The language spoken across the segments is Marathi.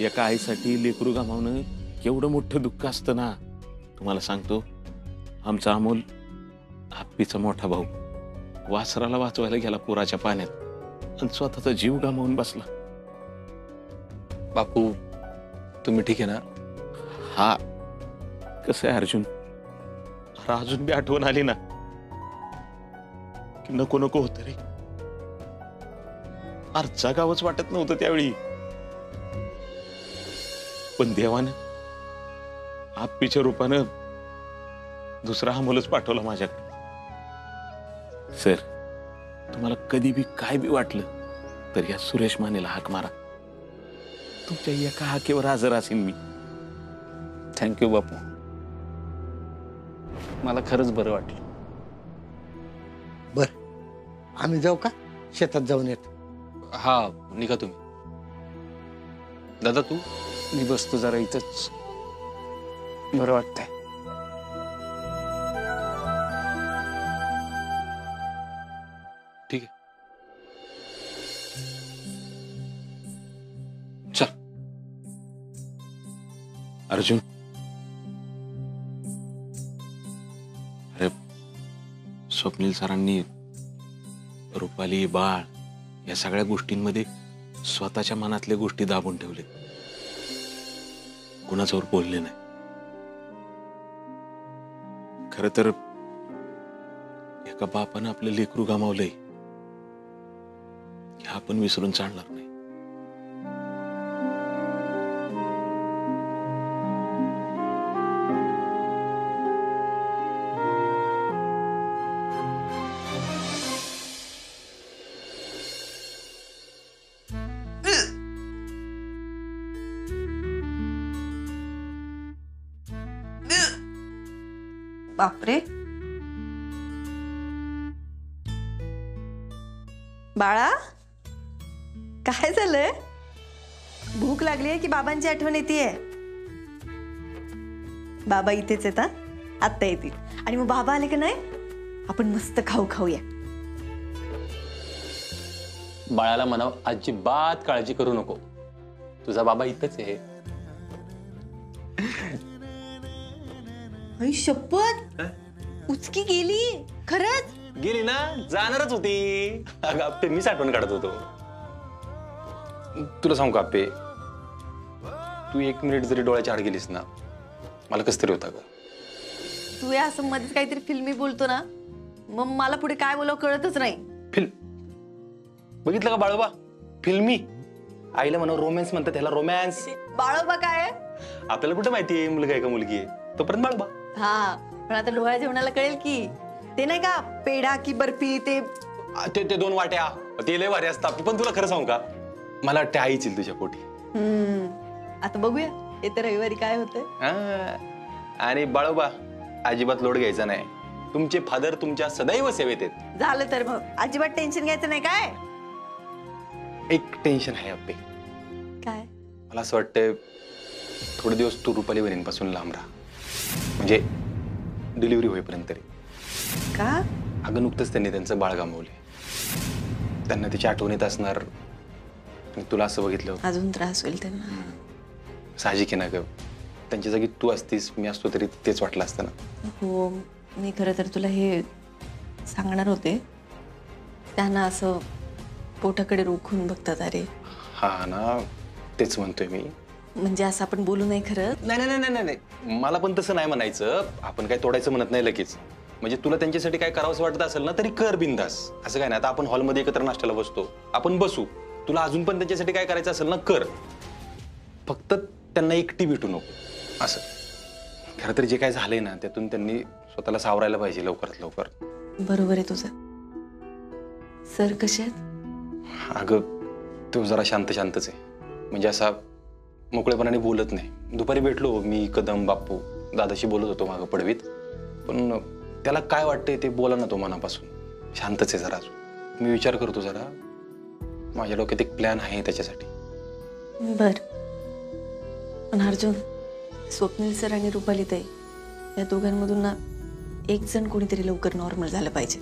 एका आईसाठी लेकरू गमावणं केवढं मोठं दुःख असतं ना. तुम्हाला सांगतो, आमचा अमोल आप्पीचा मोठा भाऊ वासराला वाचवायला गेला पुराच्या पाण्यात आणि स्वतःचा जीव गमावून बसला. बापू तुम्ही ठीक आहे ना? हा कसं आहे अर्जुन, अजून बी आठवण आली ना की नको नको होत रे. अरे जगावंच वाटत नव्हतं त्यावेळी, पण देवानं आप्पीच्या रूपानं दुसरा अमोलच पाठवला माझ्याकडे. सर, तुम्हाला कधी बी काय बी वाटलं तर या सुरेश मानेला हाक मारा. तुमच्या एका हाकेवर हजर असेल मी. थँक्यू बापू, मला खरंच बरं वाटलं. बर, आम्ही जाऊ का? शेतात जाऊन येतो. हा निघा तुम्ही. दादा तू? मी बसतो जरा इथंच, बरं वाटतंय. ठीक आहे, चल. अर्जुन, अरे स्वप्नील सरांनी रुपाली, बाळ या सगळ्या गोष्टींमध्ये स्वतःच्या मनातल्या गोष्टी दाबून ठेवले, कुणाजवळ बोलले नाही. खर तर एका बापानं आपलं लेकरू गमावलंय हे आपण विसरून चालणार नाही. बापरे, बाळा काय झालंय? भूक लागलीये की बाबांची आठवण येतेय? बाबा इथेच येतात, आत्ता येतील. आणि मग बाबा आले की नाही आपण मस्त खाऊया. बाळाला म्हणाव अजिबात काळजी करू नको, तुझा बाबा इथंच आहे. आई शपथ, उचकी गेली खरंच? गेली ना, जाणारच होती. अगं आप्पे, मीच आठवण काढत होतो. तुला सांगू का आप्पे, तू 1 मिनिट जरी डोळ्याच्या आड गेलीस ना, मला कसं तरी होतं ग. तू या असं मध्येच काहीतरी फिल्मी बोलतो ना, मग मला पुढे काय बोलावं कळतच नाही. बघितलं का बाळोबा, फिल्मी. आईला म्हणा रोमॅन्स म्हणतात, त्याला रोमॅन्स. बाळोबा काय? आपल्याला कुठं माहितीये मुलगा आहे का मुलगी आहे, तोपर्यंत बाळोबा. हा, पण आता डोळ्या जेवणाला कळेल की. ते नाही का पेढा की बर्फी, ते 2 वाट्या, ते लय भारी असतात. पण तुला खरं सांगू का, मला वाटतं आईच येईल तुझ्या पोटी. आता बघूया येत्या रविवारी काय होतंय. आणि बाळोबा, अजिबात लोड घ्यायचा नाही. तुमचे फादर तुमच्या सदैव सेवेत आहेत. झालं तर मग अजिबात टेन्शन घ्यायचं नाही. काय एक टेन्शन आहे अप्पे. काय? मला असं वाटतं थोडे दिवस तू रुपाली बहिणींपासून लांब राहा, म्हणजे डिलिव्हरी होईपर्यंत तरी. का? अगं नुकतंच त्यांनी त्यांचं बाळ गमावले, त्यांना तिची आठवण येत असणार. आणि तुला असं बघितलं अजून त्रास होईल त्यांना. साहजिक आहे ना ग, त्यांच्या जागी तू असतीस, मी असतो तरी तेच वाटलं असतं ना. हो, मी खरं तर तुला हे सांगणार होते. त्यांना असं पोटाकडे रोखून बघतात. अरे हा ना, तेच म्हणतोय मी. म्हणजे असं आपण बोलू नाही खरं. नाही नाही नाही नाही, मला पण तसं नाही म्हणायचं. आपण काय तोडायचं म्हणत नाही लगेच. म्हणजे तुला त्यांच्यासाठी काय करावंसं वाटत असेल ना तरी कर बिंदास. असं काय नाही, आता आपण हॉलमध्ये एकत्र नाश्त्याला बसतो, आपण बसू. तुला अजून पण त्यांच्यासाठी काय करायचं असेल ना कर, फक्त त्यांना एकटी भेटू नको. असं खरं तर जे काय झालंय ना, त्यातून त्यांनी स्वतःला सावरायला पाहिजे लवकरात लवकर. बरोबर आहे तुझं. सर कसे आहेत? अगं तो जरा शांतच आहे, म्हणजे असा मोकळेपणाने बोलत नाही. दुपारी भेटलो मी, कदम, बाप्पू, दादाशी बोलत होतो मागं पडवीत, पण त्याला काय वाटतंय ते बोला ना तो मनापासून. शांतच आहे जरा. मी विचार करतो जरा, माझ्या डोक्यात एक प्लॅन आहे त्याच्यासाठी. बर, पण अर्जुन, स्वप्नील सर आणि रुपाली ताई या दोघांमधून ना एक जण कोणीतरी लवकर नॉर्मल झालं पाहिजे,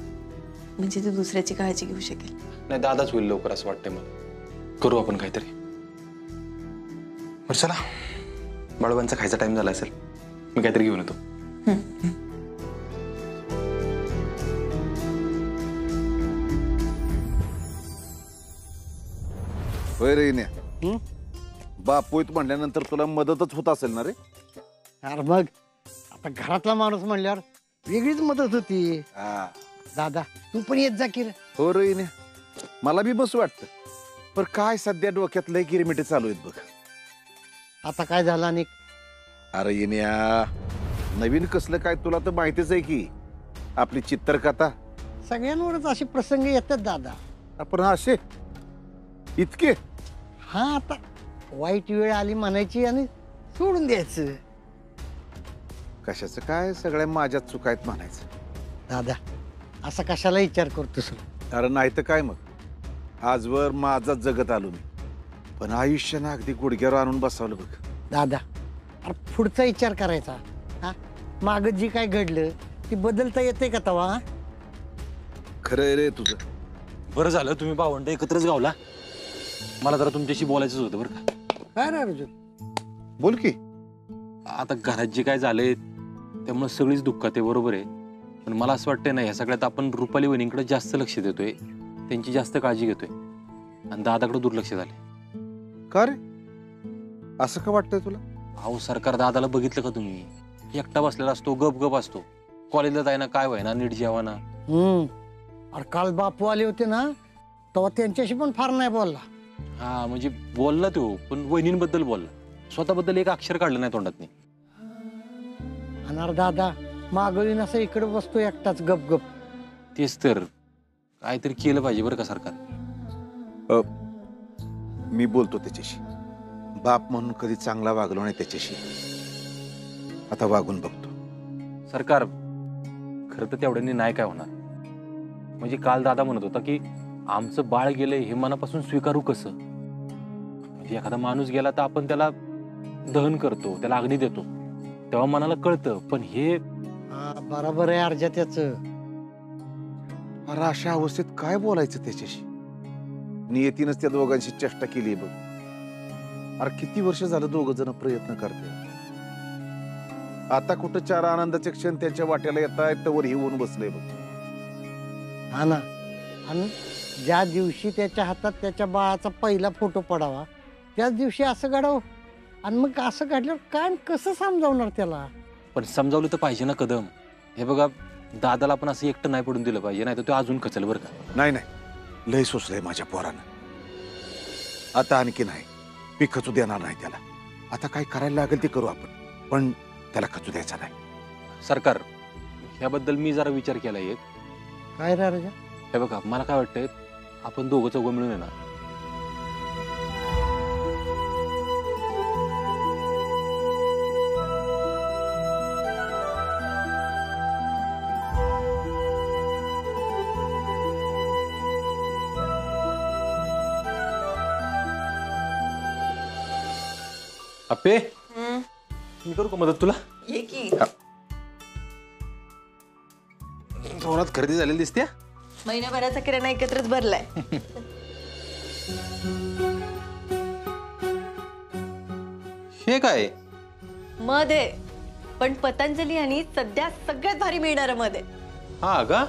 म्हणजे ते दुसऱ्याची काळजी घेऊ शकेल. नाही, दादाच होईल लवकर असं वाटतंय मला. करू आपण काहीतरी. बरं चला, बाळूबांचा खायचा टाइम झाला असेल, मी काहीतरी घेऊन येतो. होय रे इन्या, बापोईत म्हणल्यानंतर तुला मदतच होत असेल ना रे? अरे मग आता घरातला माणूस म्हणल्यावर वेगळीच मदत होती. हा. दादा तू पण येत जा की रे. हो रे इन्या, मला बी बस वाटतं, पण काय सध्या डोक्यात लय गिरमिटे चालू आहेत बघ. आता काय झालं आणि अरे इन्या, नवीन कसलं काय तुला तर माहितीच आहे की, आपली चित्रकथा. सगळ्यांवरच असे प्रसंग येतात दादा. आपण असे इतके हा, आता वाईट वेळ आली म्हणायची आणि सोडून द्यायचं. कशाचं काय, सगळ्या माझ्याच चुका आहेत म्हणायचं. दादा असा कशाला विचार करतोस? अरे नाही तर काय, मग आजवर माझाच जगत आलो मी, पण आयुष्यानं अगदी गुडघ्यावर आणून बसवलं बघ. दादा अरे पुढचा विचार करायचा. हा, माग जी काय घडलं ती बदलता येते का तवा? खरं आहे रे तुझं. बरं झालं तुम्ही भावंड एकत्रच गावला. मला जरा तुमच्याशी बोलायचंच होतं बरं का. काय रे अर्जुन? बोल की. आता घरात जे काय झालंय त्यामुळे सगळीच दुःखात आहे, बरोबर आहे, पण मला असं वाटतंय ना, या सगळ्यात आपण रुपाली वहिनींकडे जास्त लक्ष देतोय, त्यांची जास्त काळजी घेतोय, आणि दादाकडे दुर्लक्ष झाले. का रे, असं का वाटतंय तुला? अहो सरकार दादाला बघितलं का तुम्ही? एकटा बसलेला असतो, गप गप असतो, कॉलेजला जायना काय व्हायना, नीट जेवाना. अरे काल बापू आले होते ना, तेव्हा त्यांच्याशी पण फार नाही बोलला. हा म्हणजे बोलला तो, पण वहिनींबद्दल बोलला, स्वतःबद्दल एक अक्षर काढलं नाही तोंडात. आणि अरे दादा मागळीन असं इकडे बसतो एकटाच गप गप. तेच तर, काहीतरी केलं पाहिजे बरं का सरकार. मी बोलतो त्याच्याशी, बाप म्हणून कधी चांगला वागलो नाही त्याच्याशी, आता वागून बघतो. सरकार खरं तर तेवढ्यांनी नाही काय होणार. म्हणजे काल दादा म्हणत होता की आमचं बाळ गेलंय हे मनापासून स्वीकारू कसं. म्हणजे एखादा माणूस गेला तर आपण त्याला दहन करतो, त्याला अग्नी देतो, तेव्हा मनाला कळतं, पण हे बरोबर आहे अर्जा त्याच. अरे अशा अवस्थेत काय बोलायचं त्याच्याशी? नियतीनच त्या दोघांशी चेष्टा केली बघ. अरे किती वर्ष झालं दोघ जण प्रयत्न करते, आता कुठं चार आनंदाचे क्षण त्यांच्या वाट्याला येत आहेत तर वर येऊन बसलंय बघ. हा ना, आणि ज्या दिवशी त्याच्या हातात त्याच्या बाळाचा पहिला फोटो पडावा त्याच दिवशी असं घडावं, आणि मग असं घडल्यावर काय कसं समजावणार त्याला? पण समजावलं तर पाहिजे ना कदम. हे बघा, दादाला पण असं एकटं नाही पडून दिलं पाहिजे, नाही तर तो अजून खचल बरं का. नाही नाही, लय सोसलंय माझ्या पोरानं, आता आणखी नाही, मी खचू देणार नाही त्याला. आता काय करायला लागेल ते करू आपण, पण त्याला खचू द्यायचा नाही. सरकार ह्याबद्दल मी जरा विचार केला एक. काय रे अर्जा? हे बघा, मला काय वाटतंय, आपण दोघं चौघं मिळून आहे ना, अप्पे मी करू का मदत तुला? ये की. थोडात खरेदी झालेली दिसते. महिन्याभराचा किराणा एकत्रच भरलाय. हे काय? मध आहे, पण पतंजली आणि सध्या सगळ्यात भारी मिळणार मध आहे. हा का?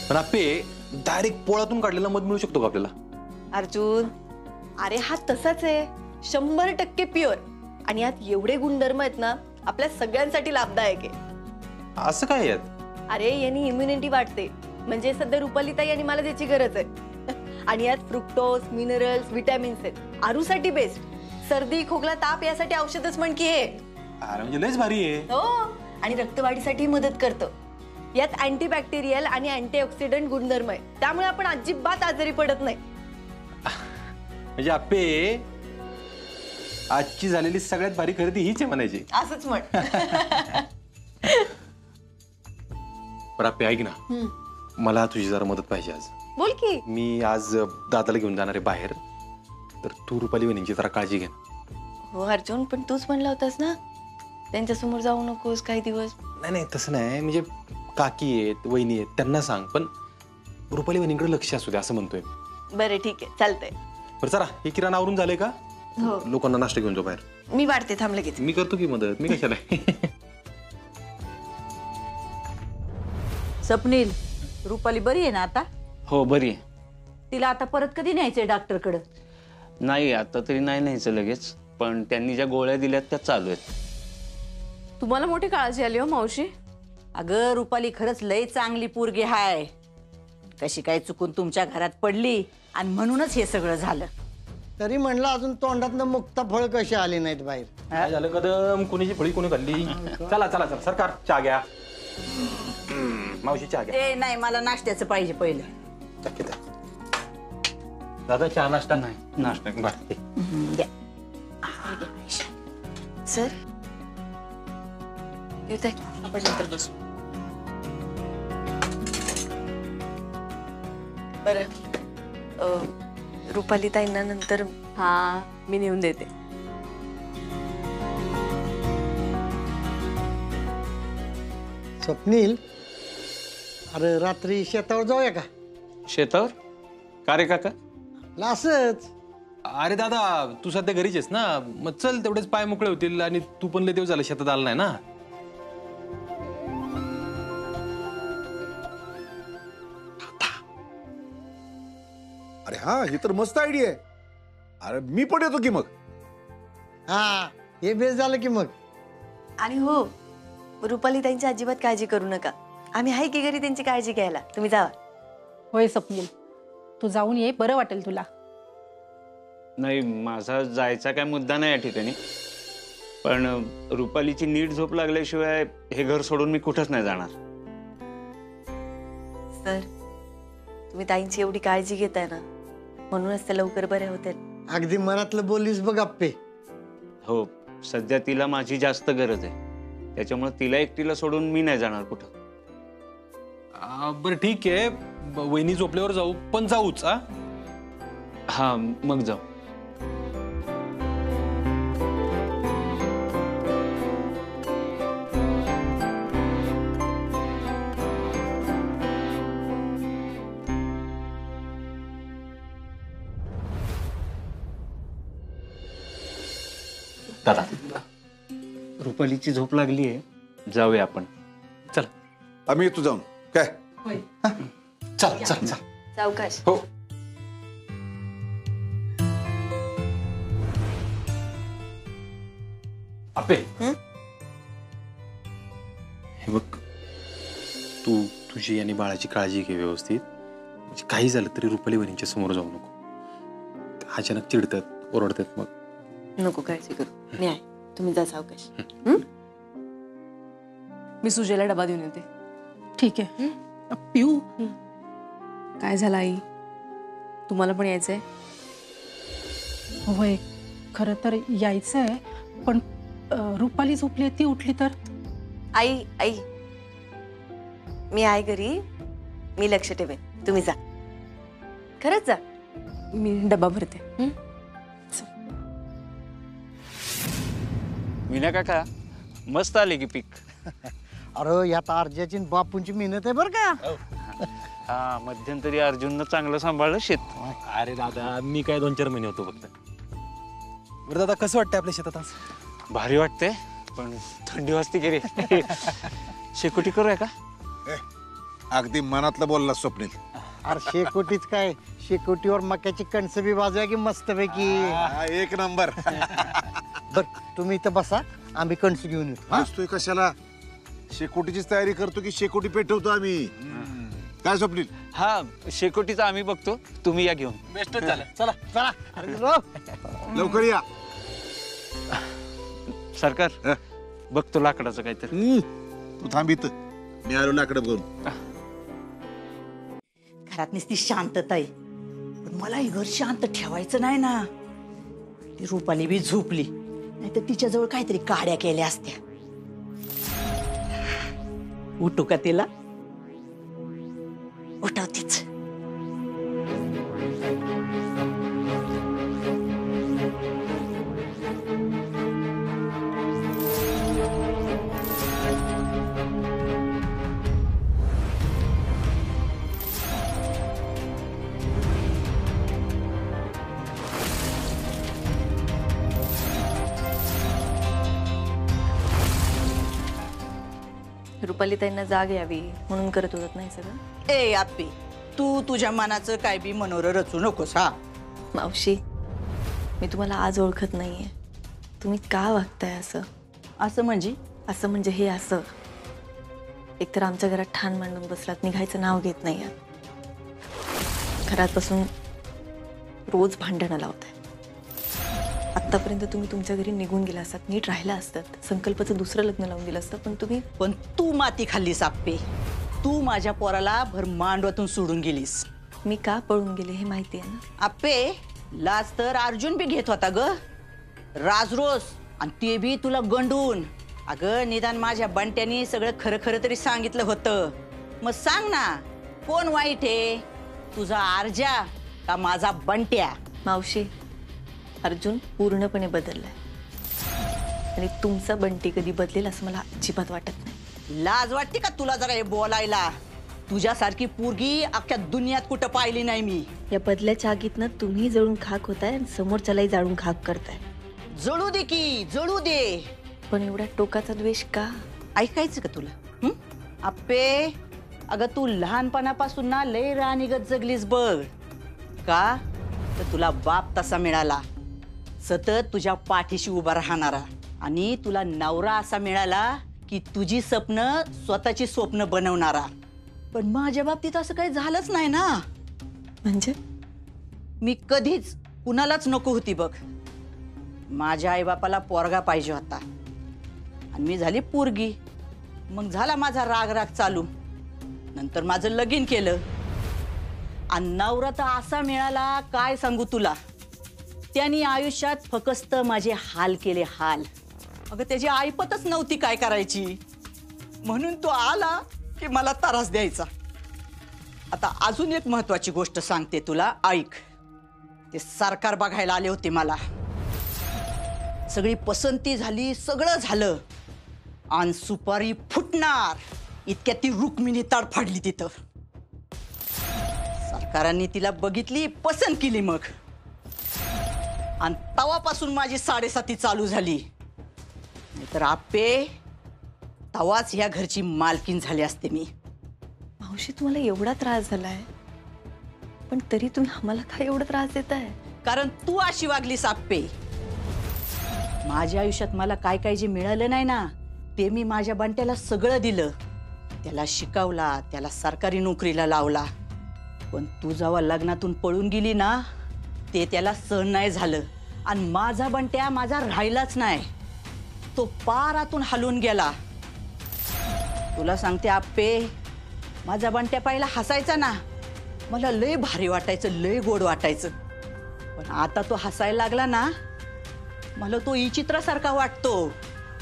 पण अप्पे डायरेक्ट पोळातून काढलेला मध मिळू शकतो का आपल्याला? अर्जुन अरे हा तसाच आहे, 100% प्युअर, आणि यात एवढे गुणधर्म आहेत ना, आपल्या सगळ्यांसाठी लाभदायक आहे. असं काय यात? अरे यांनी इम्युनिटी वाढते, म्हणजे सध्या रुपालीताई आणि मला त्याची गरज आहे. आणि यात फ्रुक्टोज, मिनरल्स, विटॅमिन्स आहेत, आरूसाठी बेस्ट. सर्दी खोकला ताप यासाठी औषधच म्हण की हे. अरे म्हणजे लयच भारी आहे. हो, आणि रक्तवाढीसाठी मदत करतं. यात अँटीबॅक्टेरियल आणि अँटीऑक्सिडंट गुणधर्म आहे, त्यामुळे आपण अजिबात आजारी पडत नाही. म्हणजे अप्पे आजची झालेली सगळ्यात भारी खरेदी हीच आहे म्हणायची. असंच म्हण. पण अप्पे ऐक ना, मला तुझी जरा मदत पाहिजे आज. बोल की. मी आज दादाला घेऊन जाणार आहे बाहेर, तर तू रुपाली वहिनींची जरा काळजी घे. हो अर्जुन, पण तूच म्हणला होतास ना त्यांच्या समोर जाऊ नकोस काही दिवस. नाही नाही तसं नाही, म्हणजे काकी आहेत, वहिनी आहेत, त्यांना सांग, पण रुपाली वहिनींकडे लक्ष असू दे असं म्हणतोय. बरं ठीक आहे, चालतंय. बरं चला, हे किराणा आवरून झाले का? हो. लोकांना नाश्ता घेऊन जाऊ बाहेर. मी वाढते, थांब लगेच. मी करतो की मदत, मी कशाला. स्वप्नील, रुपाली बरी आहे ना आता? हो बरी आहे. तिला आता परत कधी न्यायचंय डॉक्टरकडे? नाही आता तरी नाही न्यायचं लगेच, पण त्यांनी ज्या गोळ्या दिल्यात त्या चालू आहेत. तुम्हाला मोठी काळजी आली हो मावशी. अगं रुपाली खरंच लय चांगली पोरगी हाय. कशी काय चुकून तुमच्या घरात पडली आणि म्हणूनच हे सगळं झालं. तरी म्हणलं अजून तोंडातनं मुक्ता फळ कशी आली नाहीत बाहेर. काय झालं कदम, कोणीची फळी कोणी खाल्ली. चला चला चला सरकार चहा घ्या. मावशी चहा घ्या. ते नाही, मला नाश्त्याचं पाहिजे पहिलं. चक्की द्या. दादा चहा नाश्ता. नाही नाश्ता बरं. द्या. सर येत आहे, आपण नंतर बसू. बरं, रुपाली ताईंना नंतर. हा मी नेऊन देते. स्वप्नील, अरे रात्री शेतावर जाऊया का? शेतावर का रे काका? असंच. अरे दादा तू सध्या घरीच आहेस ना, मग चल तेवढेच पाय मोकळे होतील. आणि तू पण लय दिवस झालं शेतात आला नाही ना. अरे हा, ही तर मस्त आयडिया आहे. अरे मी पण येतो की मग. हा, हे बेस झालं की मग. आणि हो, रुपाली ताईंची अजिबात काळजी करू नका. आम्ही आहे की घरी त्यांची काळजी घ्यायला. तुम्ही जावा. होय स्वप्नील, तू जाऊन ये, बरं वाटेल तुला. नाही माझा जायचा काय मुद्दा नाही या ठिकाणी, पण रुपालीची नीट झोप लागल्याशिवाय हे घर सोडून मी कुठंच नाही जाणार. सर, तुम्ही ताईंची एवढी काळजी घेताय ना, म्हणूनच त्या लवकर बऱ्या होत्या. अगदी मनातलं बोललीस बघ अप्पे. हो सध्या तिला माझी जास्त गरज आहे, त्याच्यामुळे तिला एकटीला सोडून मी नाही जाणार कुठं. बरं ठीक आहे, वहिनी झोपल्यावर जाऊ, पण जाऊच. हा मग जाऊ. दादा रुपालीची झोप लागली आहे, जाऊया आपण. चल आम्ही येतो जाऊन. काय चल चल चल. सावकाश. हो. आपे हे बघ, तू तुझी आणि बाळाची काळजी घे व्यवस्थित. म्हणजे काही झालं तरी रुपाली वहिनींच्या समोर जाऊ नको. अचानक चिडतात, ओरडतात. मग नको काळजी करू, मी आहे. तुम्ही जा सावकाश. मी सुजेला डबा देऊन येते. ठीक आहे. पिऊ, काय झालं आई, तुम्हाला पण यायचंय? होय खरं तर यायचंय, पण रुपाली झोपली, ती उठली तर. आई आई, मी आहे घरी, मी लक्ष ठेवेन. तुम्ही जा, खरंच जा. मी डबा भरते. मीना काका मस्त आले की पीक. अरे यात अर्जाची आणि बापूंची मेहनत आहे बरं का. हा मध्यंतरी अर्जुननं चांगलं सांभाळलं शेत. अरे दादा मी काय 2-4 महिने होतो फक्त. बरं दादा कसं वाटतंय आपल्या शेतात आज? भारी वाटतंय, पण थंडी वाजते की रे. शेकोटी करूया का? अगदी मनातलं बोलला स्वप्नील. अरे शेकोटीच काय, शेकोटीवर मक्याची कणसं बी बाजूया की मस्तपैकी. एक नंबर. बर तुम्ही इथं बसा, आम्ही कणसं घेऊन येतो. बसतोय कशाला? शेकोटीचीच तयारी करतो की शेकोटी पेटवतो आम्ही. काय स्वप्नील? हा शेकोटीचा आम्ही बघतो, तुम्ही या घेऊन. बेस्टच झालं. चला चला अरे रो. लवकर या. सरकार बघतो लाकडाचं काहीतरी. तू थांब इथं, मी आलो लाकडं बघून. घरात नुसती शांतता आहे, पण मला हे घर शांत ठेवायचं नाही ना. ती रुपाली बी झोपली, नाही तर तिच्याजवळ काहीतरी काड्या केल्या असत्या. उठू का तिला? उठवतीच. रुपालीताईंना जाग यावी म्हणून करत होतात नाही सगळं. ए आप्पे, तू तुझ्या मनाचं काय बी मनोर रचू नकोस हा. मावशी, मी तुम्हाला आज ओळखत नाहीये. तुम्ही का वागताय असं? असं म्हणजे? असं म्हणजे हे असं. एकतर आमच्या घरात ठाण मांडून बसलात, निघायचं नाव घेत नाही आहात. घरात बसून रोज भांडणं लावताय. आत्तापर्यंत तुम्ही तुमच्या घरी निघून गेला असतात, नीट राहिला असतात, संकल्पाचं दुसरं लग्न लावून दिलं असतं, पण तू माती खाल्लीस आप्पे. तू माझ्या पोराला भर मांडवातून सोडून गेलीस. मी का पळून गेले हे माहिती आहे ना. आप्पे, लाज तर अर्जुन बी घेत होता ग, राजरोस, आणि ते बी तुला गंडून. अगं निदान माझ्या बंट्यानी सगळं खरं खरं तरी सांगितलं होतं. मग सांग ना, कोण वाईट आहे, तुझा आरजा का माझा बंट्या? मावशी, अर्जुन पूर्णपणे बदललाय आणि तुमचा बंटी कधी बदलेल असं मला अजिबात वाटत नाही. लाज वाटते का तुला जरा हे बोलायला? तुझ्यासारखी पोरगी अख्ख्या दुनियात कुठं पाहिली नाही मी. या बदल्याच्या आगीतनं तुम्ही जळून खाक होताय आणि समोरच्यालाही जाळून खाक करताय. जळू दे की जळू दे, पण एवढा टोकाचा द्वेष का? ऐकायचं का तुला? आप्पे, अगं तू लहानपणापासून ना लय राणीगत जगलीस बघ. का तर तुला बाप तसा मिळाला, सतत तुझ्या पाठीशी उभा राहणारा, आणि तुला नवरा असा मिळाला की तुझी स्वप्न स्वतःची स्वप्न बनवणारा. पण माझ्या बाबतीत असं काही झालंच नाही ना. म्हणजे मी कधीच कुणालाच नको होती बघ. माझ्या आईबापाला पोरगा पाहिजे होता आणि मी झाली पोरगी. मग झाला माझा राग राग चालू. नंतर माझं लगीन केलं आणि नवरा तर असा मिळाला काय सांगू तुला. त्यांनी आयुष्यात फक्त माझे हाल केले, हाल. अगं त्याची ऐपतच नव्हती काय करायची, म्हणून तो आला की मला त्रास द्यायचा. आता अजून एक महत्वाची गोष्ट सांगते तुला, ऐक. ते सरकार बघायला आले होते मला. सगळी पसंती झाली, सगळं झालं, आणि सुपारी फुटणार इतक्यात ती रुक्मिणी तडफडली तिथं. सरकारांनी तिला बघितली, पसंत केली. मग आणि तवापासून माझी 7.5 चालू झाली. नाहीतर आप्पे, तवाच ह्या घरची मालकीन झाली असते मी. मावशी, तुम्हाला एवढा त्रास झालाय, पण तरी तुम्ही आम्हाला काय एवढा त्रास देताय? कारण तू अशी वागलीस आप्पे. माझ्या आयुष्यात मला काय काय जे मिळालं नाही ना, ते मी माझ्या बंट्याला सगळं दिलं. त्याला शिकवला, त्याला सरकारी नोकरीला लावला. पण तू जेव्हा लग्नातून पळून गेली ना, ते त्याला सहन नाही झालं, आणि माझा बंट्या माझा राहिलाच नाही. तो पारातून हलून गेला. तुला सांगते आप्पे, माझा बंट्या पहिला हसायचा ना, मला लय भारी वाटायचं, लय गोड वाटायचं. पण आता तो हसायला लागला ना, मला तो विचित्रासारखा वाटतो.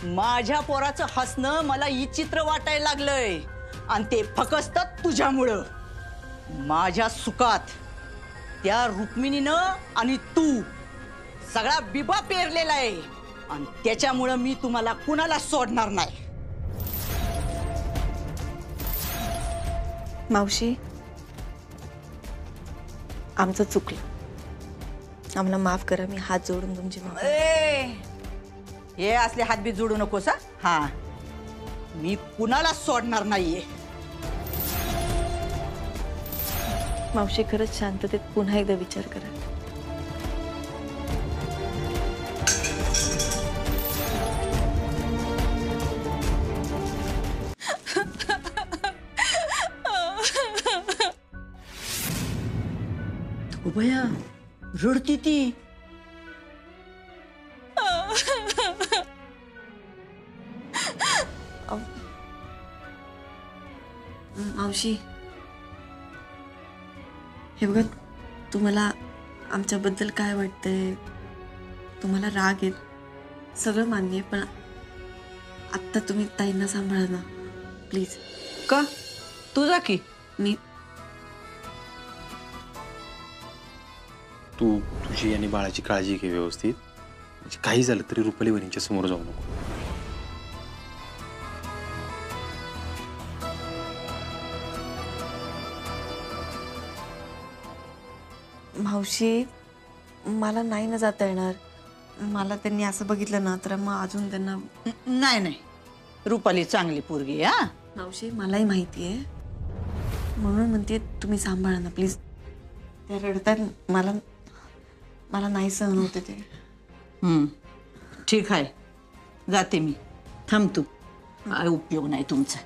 माझ्या पोराचं हसणं मला विचित्र वाटायला लागलंय, आणि ते फक्त तुझ्यामुळं. माझ्या सुखात त्या रुक्मिणीनं आणि तू सगळा बिबा पेरलेला आहे, आणि त्याच्यामुळं मी तुम्हाला कुणाला सोडणार नाही. मावशी, आमचं चुकलं, आम्हाला माफ करा. मी हात जोडून तुमची माफी. हे असले हात बी जोडू नकोस हा. मी कुणाला सोडणार नाहीये. मावशी, खरंच शांततेत पुन्हा एकदा विचार करा. भया रडती ती. मावशी, हे बघा, तुम्हाला आमच्याबद्दल काय वाटतंय, तुम्हाला राग येत, सगळं मान्य आहे, पण आत्ता तुम्ही ताईंना सांभाळा ना प्लीज. का? तुझा की मी तू तुझी आणि बाळाची काळजी घे व्यवस्थित. म्हणजे काही झालं तरी रुपाली वहिनींच्या समोर जाऊ नको. मावशी, मला नाही ना जाता येणार. मला त्यांनी असं बघितलं ना तर मग अजून त्यांना. नाही नाही, रुपाली चांगली पोरगी आहे, हा. मावशी मलाही माहिती आहे, म्हणून म्हणते तुम्ही सांभाळा ना प्लीज. त्या रडतात, मला मला नाही सहन होते ते. ठीक आहे, जाते मी. थांब तू, काय उपयोग नाही तुमचा.